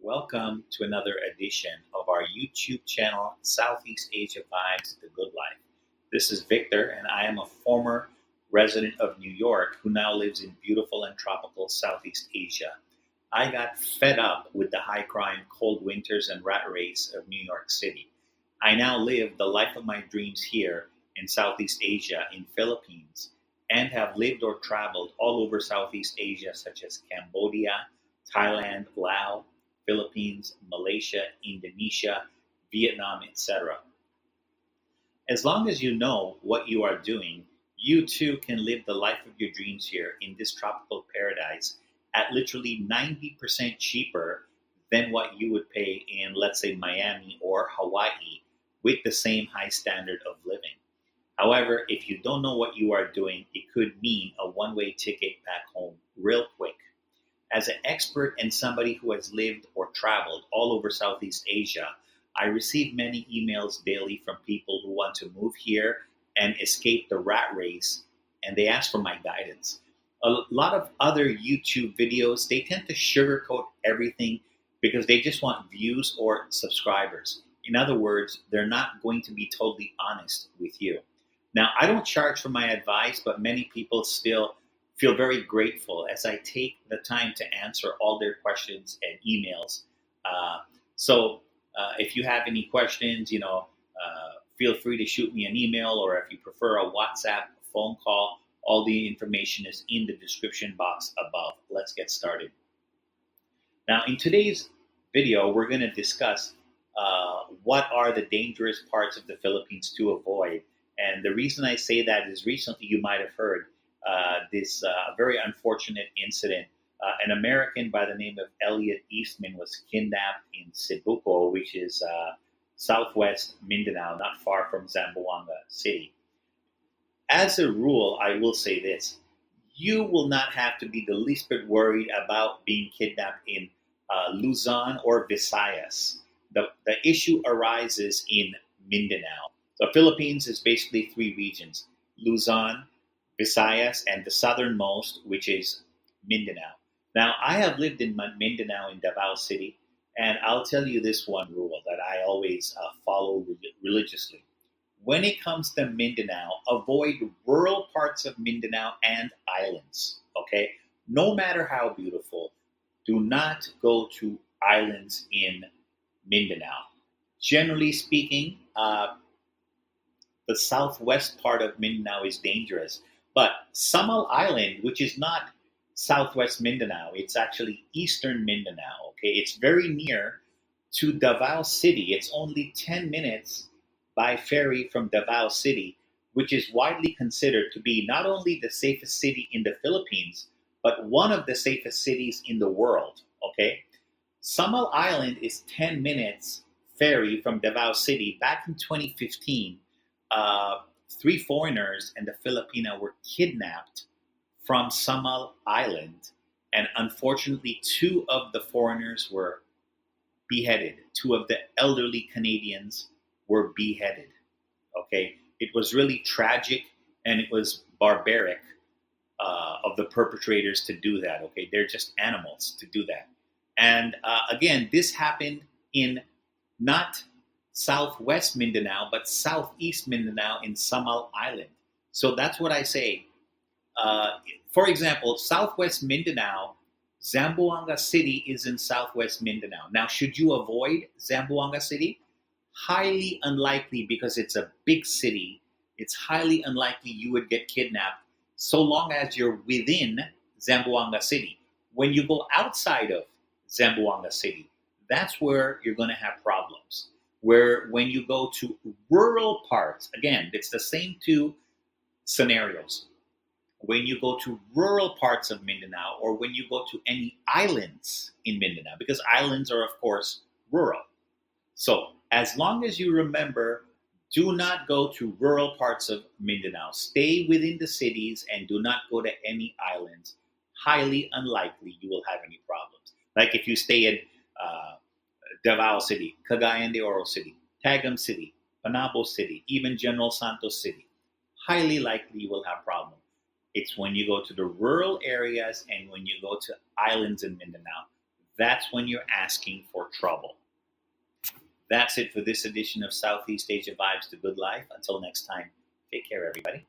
Welcome to another edition of our YouTube channel, Southeast Asia Vibes, The Good Life. This is Victor, and I am a former resident of New York who now lives in beautiful and tropical Southeast Asia. I got fed up with the high crime, cold winters, and rat race of New York City. I now live the life of my dreams here in Southeast Asia, in Philippines, and have lived or traveled all over Southeast Asia, such as Cambodia, Thailand, Laos, Philippines, Malaysia, Indonesia, Vietnam, etc. As long as you know what you are doing, you too can live the life of your dreams here in this tropical paradise at literally 90% cheaper than what you would pay in, let's say, Miami or Hawaii with the same high standard of living. However, if you don't know what you are doing, it could mean a one-way ticket back home real quick. As an expert and somebody who has lived or traveled all over Southeast Asia, I receive many emails daily from people who want to move here and escape the rat race, and they ask for my guidance. A lot of other YouTube videos, they tend to sugarcoat everything because they just want views or subscribers. In other words, they're not going to be totally honest with you. Now, I don't charge for my advice, but many people still feel very grateful as I take the time to answer all their questions and emails. So if you have any questions, feel free to shoot me an email, or if you prefer a WhatsApp phone call, all the information is in the description box above. Let's get started. Now, in today's video, we're going to discuss what are the dangerous parts of the Philippines to avoid. And the reason I say that is recently you might have heard this very unfortunate incident. An American by the name of Elliot Eastman was kidnapped in Cebuco, which is southwest Mindanao, not far from Zamboanga City. As a rule, I will say this: you will not have to be the least bit worried about being kidnapped in Luzon or Visayas. The issue arises in Mindanao. The Philippines is basically three regions: Luzon, Visayas, and the southernmost, which is Mindanao. Now, I have lived in Mindanao in Davao City, and I'll tell you this one rule that I always follow religiously. When it comes to Mindanao, avoid rural parts of Mindanao and islands, okay? No matter how beautiful, do not go to islands in Mindanao. Generally speaking, the southwest part of Mindanao is dangerous. But Samal Island, which is not southwest Mindanao, it's actually eastern Mindanao. Okay, it's very near to Davao City. It's only 10 minutes by ferry from Davao City, which is widely considered to be not only the safest city in the Philippines, but one of the safest cities in the world. Okay, Samal Island is 10 minutes ferry from Davao City. Back in 2015, 3 foreigners and a Filipina were kidnapped from Samal Island, and unfortunately 2 of the foreigners were beheaded. 2 of the elderly Canadians were beheaded. Okay, it was really tragic, and it was barbaric of the perpetrators to do that. Okay, they're just animals to do that. And again, this happened in not southwest Mindanao, but southeast Mindanao in Samal Island. So that's what I say. For example, southwest Mindanao, Zamboanga City is in southwest Mindanao. Now, should you avoid Zamboanga City? Highly unlikely, because it's a big city. It's highly unlikely you would get kidnapped so long as you're within Zamboanga City. When you go outside of Zamboanga City, that's where you're going to have problems. Where when you go to rural parts, again, it's the same 2 scenarios. When you go to rural parts of Mindanao, or when you go to any islands in Mindanao, because islands are, of course, rural. So as long as you remember, do not go to rural parts of Mindanao. Stay within the cities and do not go to any islands. Highly unlikely you will have any problems. Like if you stay in Davao City, Cagayan de Oro City, Tagum City, Panabo City, even General Santos City, highly likely you will have problems. It's when you go to the rural areas and when you go to islands in Mindanao, that's when you're asking for trouble. That's it for this edition of Southeast Asia Vibes, the Good Life. Until next time, take care, everybody.